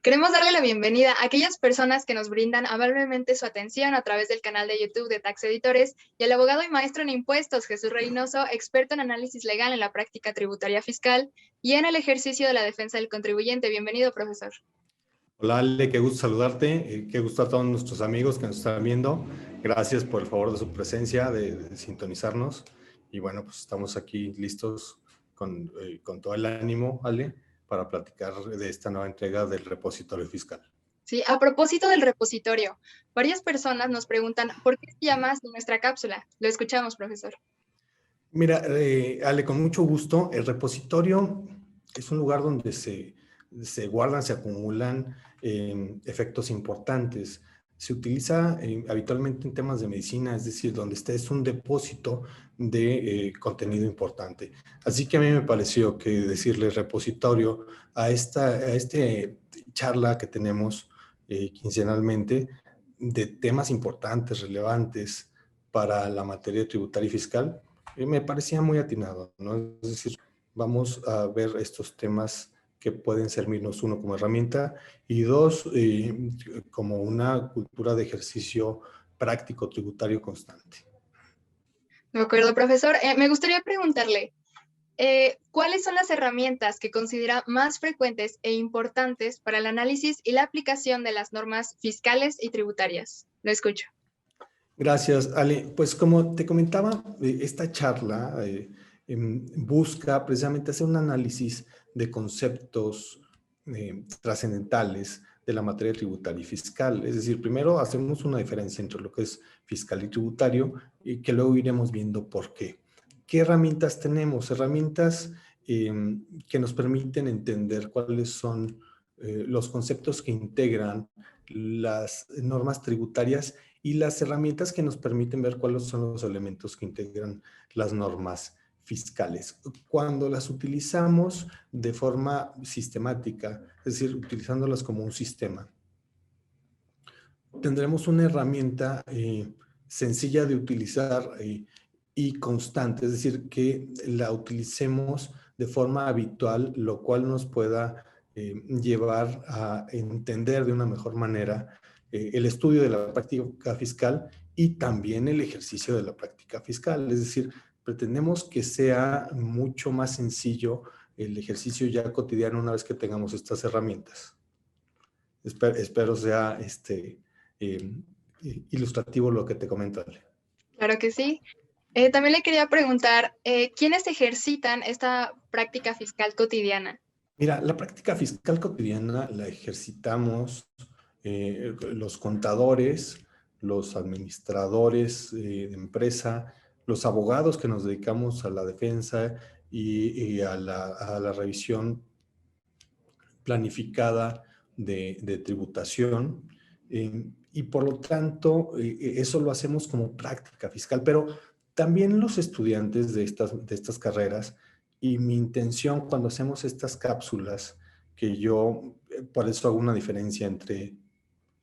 Queremos darle la bienvenida a aquellas personas que nos brindan amablemente su atención a través del canal de YouTube de Tax Editores y al abogado y maestro en impuestos Jesús Reynoso, experto en análisis legal en la práctica tributaria fiscal y en el ejercicio de la defensa del contribuyente. Bienvenido, profesor. Hola Ale, qué gusto saludarte, qué gusto a todos nuestros amigos que nos están viendo. Gracias por el favor de su presencia, de sintonizarnos. Y bueno, pues estamos aquí listos con todo el ánimo, Ale, para platicar de esta nueva entrega del repositorio fiscal. Sí, a propósito del repositorio, varias personas nos preguntan ¿por qué se llama así nuestra cápsula? Lo escuchamos, profesor. Mira, Ale, con mucho gusto, el repositorio es un lugar donde se guardan, se acumulan efectos importantes. Se utiliza habitualmente en temas de medicina, es decir, donde es un depósito de contenido importante. Así que a mí me pareció que decirle repositorio a esta charla que tenemos quincenalmente de temas importantes, relevantes para la materia tributaria y fiscal, me parecía muy atinado, ¿no? Es decir, vamos a ver estos temas que pueden servirnos, uno, como herramienta y dos, como una cultura de ejercicio práctico tributario constante. De acuerdo, profesor. Me gustaría preguntarle, ¿cuáles son las herramientas que considera más frecuentes e importantes para el análisis y la aplicación de las normas fiscales y tributarias? Lo escucho. Gracias, Ale. Pues como te comentaba, esta charla busca precisamente hacer un análisis de conceptos trascendentales de la materia tributaria y fiscal. Es decir, primero hacemos una diferencia entre lo que es fiscal y tributario y que luego iremos viendo por qué. ¿Qué herramientas tenemos? Herramientas que nos permiten entender cuáles son los conceptos que integran las normas tributarias y las herramientas que nos permiten ver cuáles son los elementos que integran las normas fiscales. Cuando las utilizamos de forma sistemática, es decir, utilizándolas como un sistema, tendremos una herramienta sencilla de utilizar y constante, es decir, que la utilicemos de forma habitual, lo cual nos pueda llevar a entender de una mejor manera el estudio de la práctica fiscal y también el ejercicio de la práctica fiscal. Es decir, pretendemos que sea mucho más sencillo el ejercicio ya cotidiano una vez que tengamos estas herramientas. Espero sea eh, ilustrativo lo que te comento, Ale. Claro que sí. También le quería preguntar, ¿quiénes ejercitan esta práctica fiscal cotidiana? Mira, la práctica fiscal cotidiana la ejercitamos los contadores, los administradores de empresa, los abogados que nos dedicamos a la defensa y a la revisión planificada de tributación. Y por lo tanto, eso lo hacemos como práctica fiscal, pero también los estudiantes de estas carreras, y mi intención cuando hacemos estas cápsulas, que yo por eso hago una diferencia entre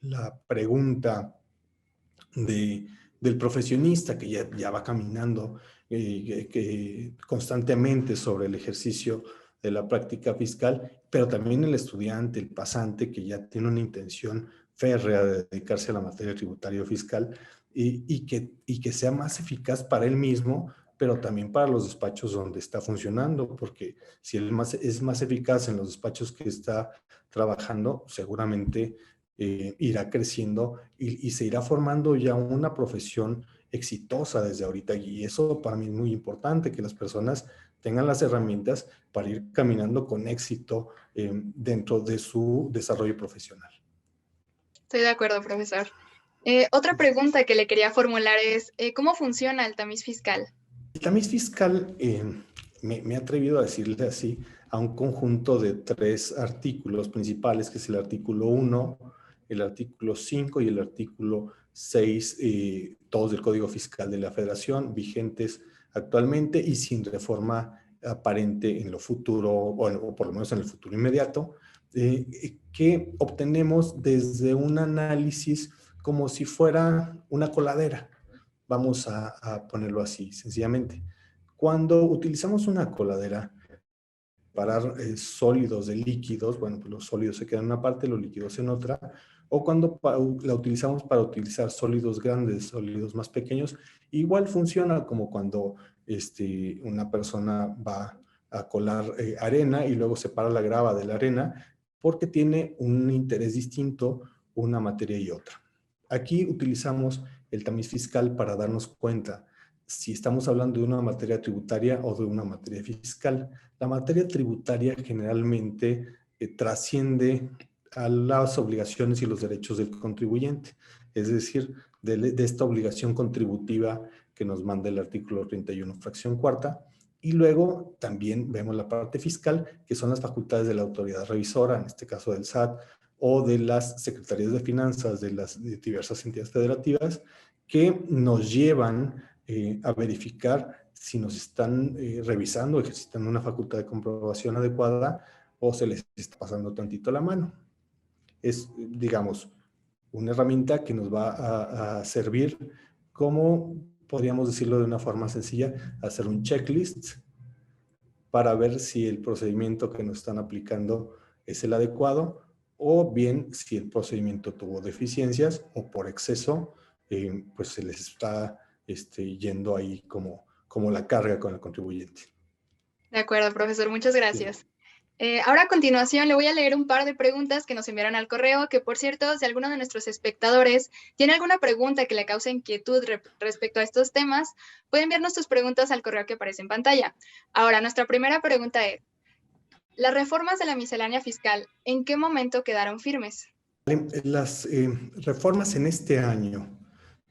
la pregunta del profesionista que ya va caminando constantemente sobre el ejercicio de la práctica fiscal, pero también el estudiante, el pasante que ya tiene una intención férrea de dedicarse a la materia tributaria o fiscal y que sea más eficaz para él mismo, pero también para los despachos donde está funcionando, porque si él es más eficaz en los despachos que está trabajando, seguramente irá creciendo y se irá formando ya una profesión exitosa desde ahorita. Y eso para mí es muy importante, que las personas tengan las herramientas para ir caminando con éxito dentro de su desarrollo profesional. Estoy de acuerdo, profesor. Otra pregunta que le quería formular es, ¿cómo funciona el tamiz fiscal? El tamiz fiscal, me he atrevido a decirle así, a un conjunto de 3 artículos principales, que es el artículo 1, el artículo 5 y el artículo 6, todos del Código Fiscal de la Federación, vigentes actualmente y sin reforma aparente en lo futuro, o por lo menos en el futuro inmediato, que obtenemos desde un análisis como si fuera una coladera. Vamos a ponerlo así, sencillamente. Cuando utilizamos una coladera, separar sólidos de líquidos, bueno, pues los sólidos se quedan en una parte, los líquidos en otra, o cuando la utilizamos para utilizar sólidos grandes, sólidos más pequeños, igual funciona como cuando una persona va a colar arena y luego separa la grava de la arena, porque tiene un interés distinto una materia y otra. Aquí utilizamos el tamiz fiscal para darnos cuenta si estamos hablando de una materia tributaria o de una materia fiscal. La materia tributaria generalmente trasciende a las obligaciones y los derechos del contribuyente, es decir, de esta obligación contributiva que nos manda el artículo 31, fracción cuarta, y luego también vemos la parte fiscal, que son las facultades de la autoridad revisora, en este caso del SAT, o de las secretarías de finanzas de las diversas entidades federativas, que nos llevan a verificar si nos están revisando, ejercitando una facultad de comprobación adecuada o se les está pasando tantito la mano. Es, digamos, una herramienta que nos va a servir como, podríamos decirlo de una forma sencilla, hacer un checklist para ver si el procedimiento que nos están aplicando es el adecuado o bien si el procedimiento tuvo deficiencias o por exceso, pues se les está yendo ahí como la carga con el contribuyente. De acuerdo, profesor, muchas gracias. Ahora a continuación le voy a leer un par de preguntas que nos enviaron al correo, que por cierto, si alguno de nuestros espectadores tiene alguna pregunta que le cause inquietud respecto a estos temas, puede enviarnos sus preguntas al correo que aparece en pantalla. Ahora, nuestra primera pregunta es, ¿las reformas de la miscelánea fiscal en qué momento quedaron firmes? Las reformas en este año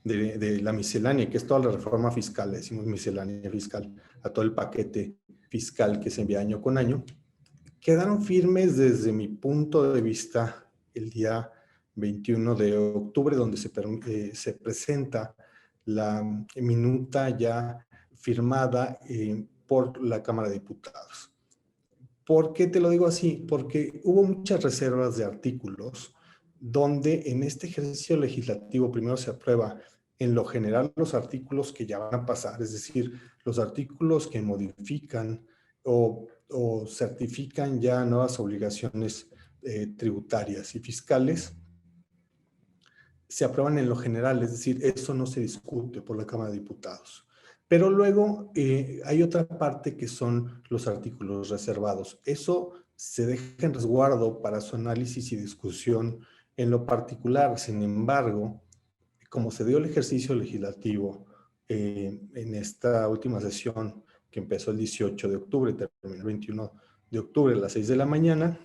de la miscelánea, que es toda la reforma fiscal, le decimos miscelánea fiscal, a todo el paquete fiscal que se envía año con año, quedaron firmes desde mi punto de vista el día 21 de octubre, donde se presenta la minuta ya firmada por la Cámara de Diputados. ¿Por qué te lo digo así? Porque hubo muchas reservas de artículos donde en este ejercicio legislativo primero se aprueba en lo general los artículos que ya van a pasar, es decir, los artículos que modifican o certifican ya nuevas obligaciones tributarias y fiscales, se aprueban en lo general, es decir, eso no se discute por la Cámara de Diputados. Pero luego hay otra parte que son los artículos reservados. Eso se deja en resguardo para su análisis y discusión en lo particular. Sin embargo, como se dio el ejercicio legislativo en esta última sesión que empezó el 18 de octubre, terminó el 21 de octubre a las 6 de la mañana,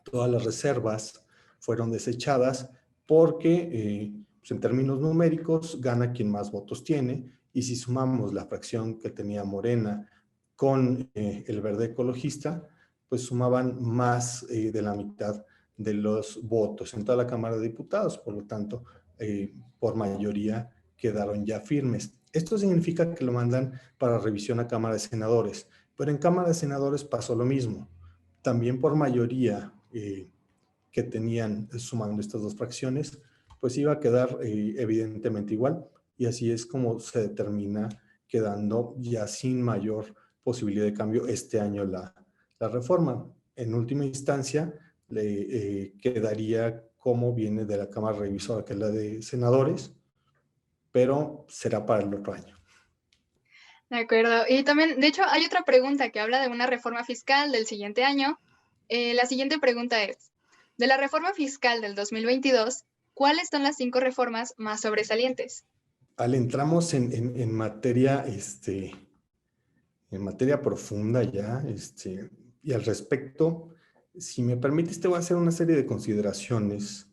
todas las reservas fueron desechadas porque pues en términos numéricos gana quien más votos tiene, y si sumamos la fracción que tenía Morena con el Verde Ecologista, pues sumaban más de la mitad de los votos en toda la Cámara de Diputados, por lo tanto, por mayoría quedaron ya firmes. Esto significa que lo mandan para revisión a Cámara de Senadores, pero en Cámara de Senadores pasó lo mismo. También por mayoría que tenían sumando estas dos fracciones, pues iba a quedar evidentemente igual, y así es como se determina quedando ya sin mayor posibilidad de cambio este año la reforma. En última instancia, le quedaría como viene de la Cámara Revisora, que es la de senadores, pero será para el otro año. De acuerdo. Y también, de hecho, hay otra pregunta que habla de una reforma fiscal del siguiente año. La siguiente pregunta es, de la reforma fiscal del 2022, ¿cuáles son las 5 reformas más sobresalientes? Entramos en materia, en materia profunda ya, y al respecto, si me permites, te voy a hacer una serie de consideraciones,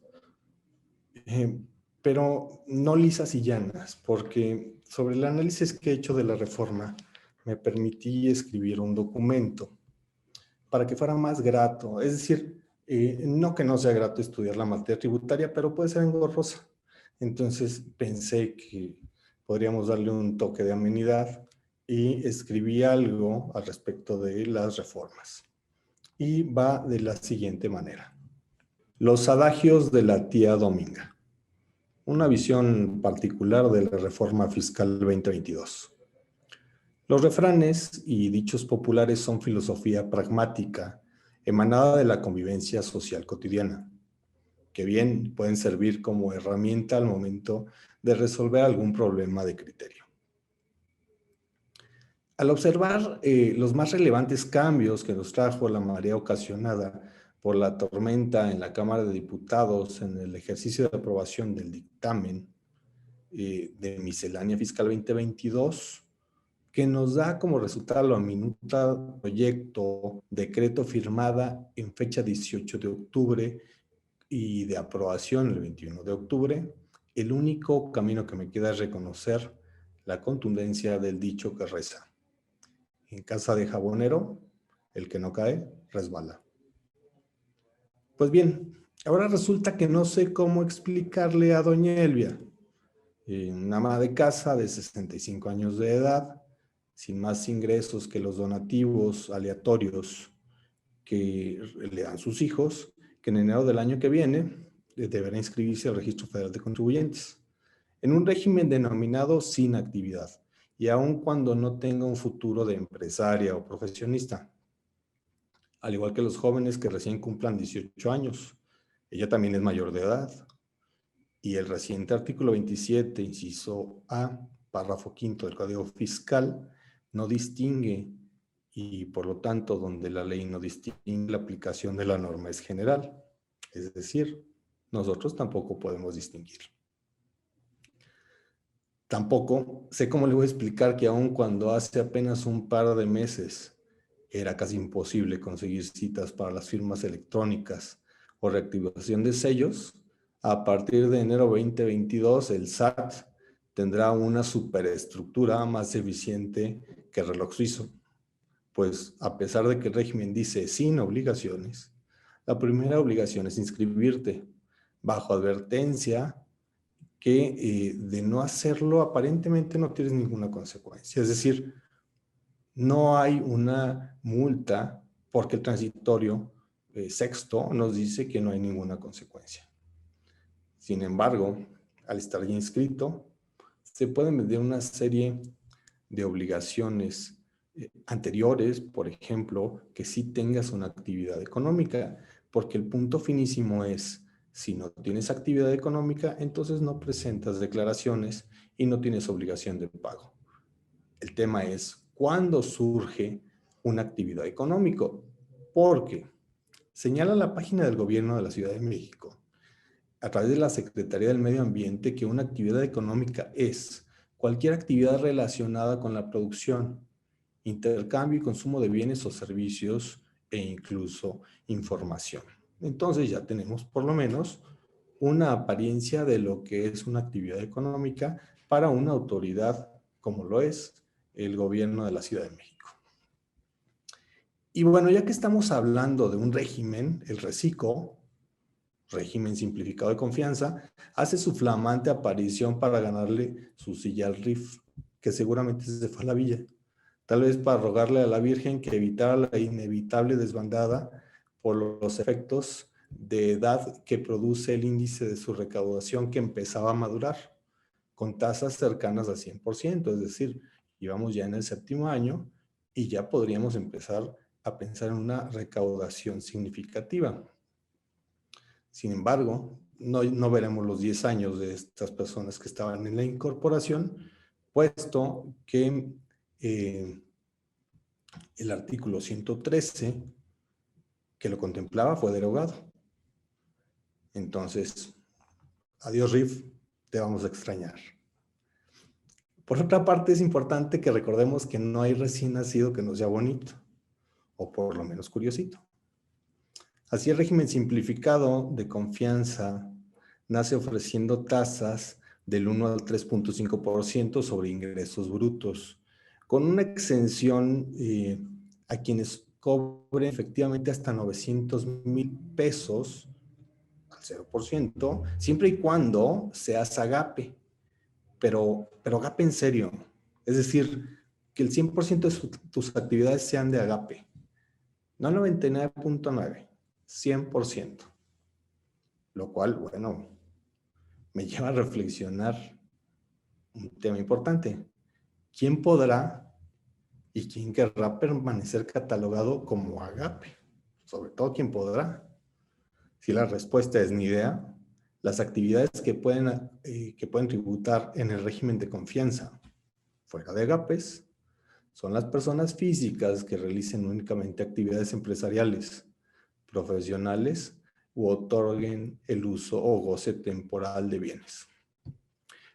pero no lisas y llanas, porque sobre el análisis que he hecho de la reforma, me permití escribir un documento para que fuera más grato. Es decir, no que no sea grato estudiar la materia tributaria, pero puede ser engorrosa. Entonces pensé que podríamos darle un toque de amenidad y escribí algo al respecto de las reformas. Y va de la siguiente manera. Los adagios de la tía Dominga. Una visión particular de la reforma fiscal 2022. Los refranes y dichos populares son filosofía pragmática, emanada de la convivencia social cotidiana, que bien pueden servir como herramienta al momento de resolver algún problema de criterio. Al observar los más relevantes cambios que nos trajo la marea ocasionada por la tormenta en la Cámara de Diputados en el ejercicio de aprobación del dictamen de Miscelánea Fiscal 2022, que nos da como resultado la minuta proyecto decreto firmada en fecha 18 de octubre y de aprobación el 21 de octubre, el único camino que me queda es reconocer la contundencia del dicho que reza: en casa de jabonero, el que no cae, resbala. Pues bien, ahora resulta que no sé cómo explicarle a doña Elvia, una ama de casa de 65 años de edad, sin más ingresos que los donativos aleatorios que le dan sus hijos, que en enero del año que viene deberá inscribirse al Registro Federal de Contribuyentes, en un régimen denominado sin actividad, y aun cuando no tenga un futuro de empresaria o profesionista, al igual que los jóvenes que recién cumplan 18 años. Ella también es mayor de edad. Y el reciente artículo 27, inciso A, párrafo quinto del Código Fiscal, no distingue, y por lo tanto, donde la ley no distingue, la aplicación de la norma es general. Es decir, nosotros tampoco podemos distinguir. Tampoco sé cómo le voy a explicar que aun cuando hace apenas un par de meses era casi imposible conseguir citas para las firmas electrónicas o reactivación de sellos, a partir de enero 2022 el SAT tendrá una superestructura más eficiente que el reloj suizo, pues a pesar de que el régimen dice sin obligaciones, la primera obligación es inscribirte, bajo advertencia que de no hacerlo aparentemente no tienes ninguna consecuencia. Es decir, no hay una multa porque el transitorio sexto nos dice que no hay ninguna consecuencia. Sin embargo, al estar ya inscrito, se pueden medir una serie de obligaciones anteriores, por ejemplo, que sí tengas una actividad económica, porque el punto finísimo es, si no tienes actividad económica, entonces no presentas declaraciones y no tienes obligación de pago. El tema es cuándo surge una actividad económica, porque señala la página del gobierno de la Ciudad de México, a través de la Secretaría del Medio Ambiente, que una actividad económica es cualquier actividad relacionada con la producción, intercambio y consumo de bienes o servicios e incluso información. Entonces ya tenemos por lo menos una apariencia de lo que es una actividad económica para una autoridad como lo es el gobierno de la Ciudad de México. Y bueno, ya que estamos hablando de un régimen, el RECICO, régimen simplificado de confianza, hace su flamante aparición para ganarle su silla al RIF, que seguramente se fue a la villa. Tal vez para rogarle a la Virgen que evitara la inevitable desbandada por los efectos de edad que produce el índice de su recaudación, que empezaba a madurar con tasas cercanas al 100%, es decir, íbamos ya en el séptimo año y ya podríamos empezar a pensar en una recaudación significativa. Sin embargo, no veremos los 10 años de estas personas que estaban en la incorporación, puesto que el artículo 113, que lo contemplaba, fue derogado. Entonces, adiós RIF, te vamos a extrañar. Por otra parte, es importante que recordemos que no hay recién nacido que no sea bonito, o por lo menos curiosito. Así, el régimen simplificado de confianza nace ofreciendo tasas del 1 al 3.5% sobre ingresos brutos, con una exención a quienes cobren efectivamente hasta 900,000 pesos al 0%, siempre y cuando seas agape, pero agape en serio. Es decir, que el 100% de tus actividades sean de agape, no 99.9%, 100%. Lo cual, bueno, me lleva a reflexionar un tema importante. ¿Quién podrá ¿Y quién querrá permanecer catalogado como agape? Sobre todo, ¿quién podrá? Si la respuesta es ni idea, las actividades que pueden tributar en el régimen de confianza fuera de agapes son las personas físicas que realicen únicamente actividades empresariales, profesionales u otorguen el uso o goce temporal de bienes.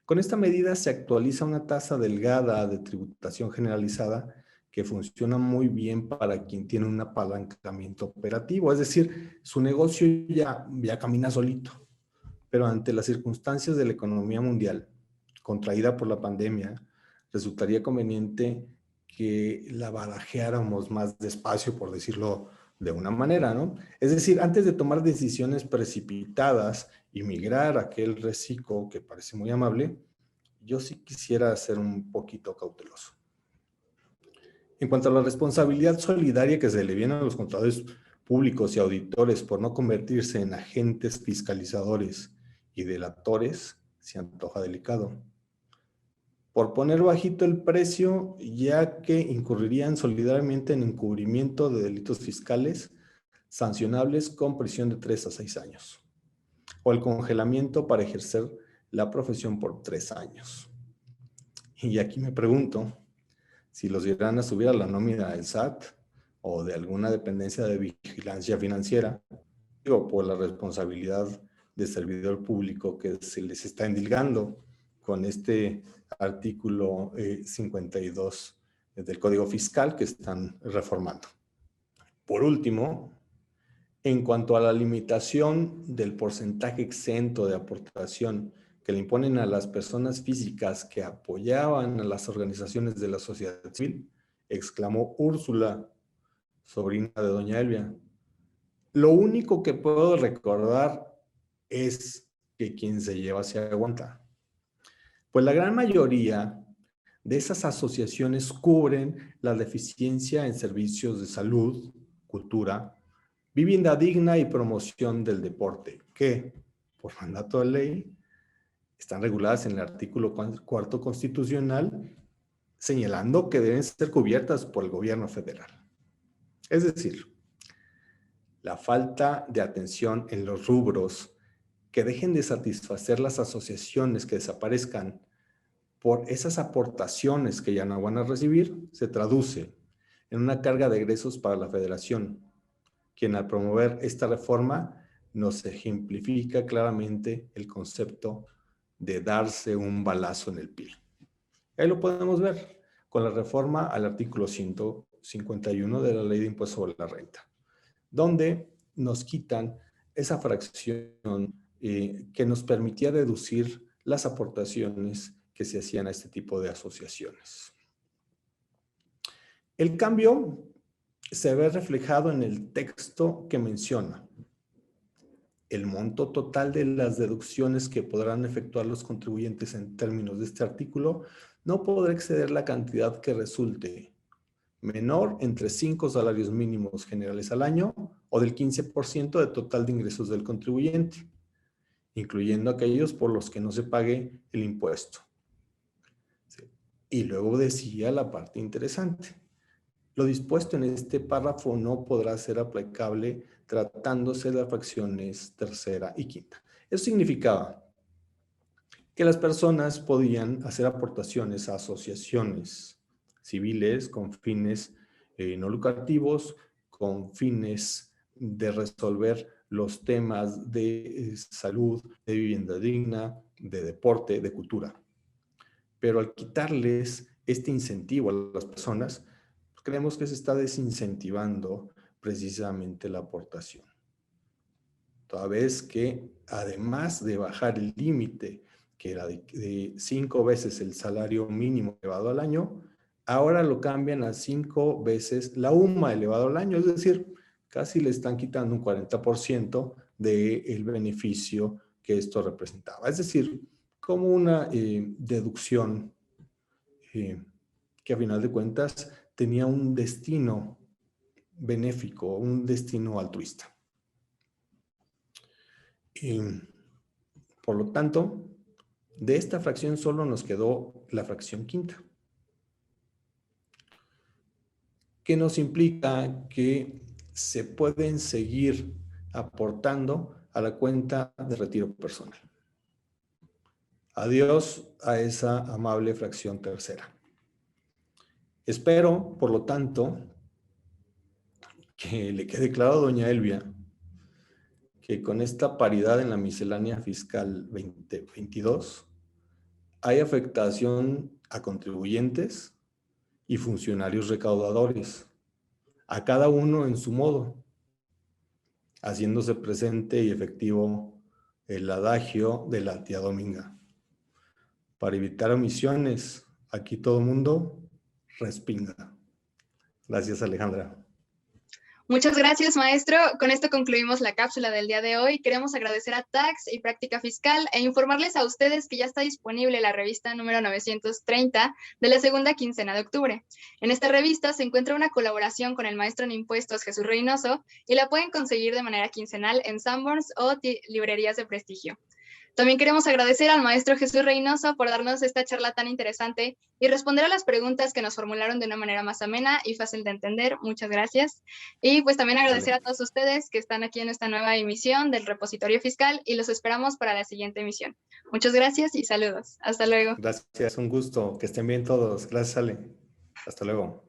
Con esta medida se actualiza una tasa delgada de tributación generalizada que funciona muy bien para quien tiene un apalancamiento operativo, es decir, su negocio ya camina solito, pero ante las circunstancias de la economía mundial contraída por la pandemia, resultaría conveniente que la barajeáramos más despacio, por decirlo de una manera, ¿no? Es decir, antes de tomar decisiones precipitadas y migrar a aquel reciclo que parece muy amable, yo sí quisiera ser un poquito cauteloso. En cuanto a la responsabilidad solidaria que se le viene a los contadores públicos y auditores por no convertirse en agentes fiscalizadores y delatores, se antoja delicado. Por poner bajito el precio, ya que incurrirían solidariamente en encubrimiento de delitos fiscales sancionables con prisión de 3 a 6 años, o el congelamiento para ejercer la profesión por 3 años. Y aquí me pregunto, si los irán a subir a la nómina del SAT o de alguna dependencia de vigilancia financiera, digo, por la responsabilidad de servidor público que se les está endilgando con este artículo 52 del Código Fiscal que están reformando. Por último, en cuanto a la limitación del porcentaje exento de aportación que le imponen a las personas físicas que apoyaban a las organizaciones de la sociedad civil, exclamó Úrsula, sobrina de doña Elvia. Lo único que puedo recordar es que quien se lleva se aguanta. Pues la gran mayoría de esas asociaciones cubren la deficiencia en servicios de salud, cultura, vivienda digna y promoción del deporte, que, por mandato de ley, están reguladas en el artículo 4 constitucional, señalando que deben ser cubiertas por el gobierno federal. Es decir, la falta de atención en los rubros que dejen de satisfacer las asociaciones que desaparezcan por esas aportaciones que ya no van a recibir, se traduce en una carga de egresos para la federación, quien al promover esta reforma nos ejemplifica claramente el concepto de darse un balazo en el pie. Ahí lo podemos ver con la reforma al artículo 151 de la Ley de Impuesto sobre la Renta, donde nos quitan esa fracción que nos permitía deducir las aportaciones que se hacían a este tipo de asociaciones. El cambio se ve reflejado en el texto que menciona el monto total de las deducciones que podrán efectuar los contribuyentes en términos de este artículo no podrá exceder la cantidad que resulte menor entre 5 salarios mínimos generales al año o del 15% de total de ingresos del contribuyente, incluyendo aquellos por los que no se pague el impuesto. Sí. Y luego decía la parte interesante. Lo dispuesto en este párrafo no podrá ser aplicable tratándose de fracciones tercera y quinta. Eso significaba que las personas podían hacer aportaciones a asociaciones civiles con fines no lucrativos, con fines de resolver los temas de salud, de vivienda digna, de deporte, de cultura. Pero al quitarles este incentivo a las personas, creemos que se está desincentivando precisamente la aportación. Toda vez que, además de bajar el límite, que era de 5 veces el salario mínimo elevado al año, ahora lo cambian a 5 veces la UMA elevado al año, es decir, casi le están quitando un 40% del beneficio que esto representaba. Es decir, como una deducción que a final de cuentas tenía un destino benéfico, un destino altruista. Y, por lo tanto, de esta fracción solo nos quedó la fracción quinta. que nos implica que se pueden seguir aportando a la cuenta de retiro personal. Adiós a esa amable fracción tercera. Espero, por lo tanto, que le quede claro a doña Elvia que con esta paridad en la miscelánea fiscal 2022 hay afectación a contribuyentes y funcionarios recaudadores, a cada uno en su modo, haciéndose presente y efectivo el adagio de la tía Dominga. Para evitar omisiones, aquí todo mundo respinga. Gracias, Alejandra. Muchas gracias, maestro. Con esto concluimos la cápsula del día de hoy. Queremos agradecer a Tax y Práctica Fiscal e informarles a ustedes que ya está disponible la revista número 930 de la segunda quincena de octubre. En esta revista se encuentra una colaboración con el maestro en impuestos Jesús Reynoso y la pueden conseguir de manera quincenal en Sanborns o librerías de prestigio. También queremos agradecer al maestro Jesús Reynoso por darnos esta charla tan interesante y responder a las preguntas que nos formularon de una manera más amena y fácil de entender. Muchas gracias. Y pues también agradecer a todos ustedes que están aquí en esta nueva emisión del Repositorio Fiscal y los esperamos para la siguiente emisión. Muchas gracias y saludos. Hasta luego. Gracias, un gusto. Que estén bien todos. Gracias, Ale. Hasta luego.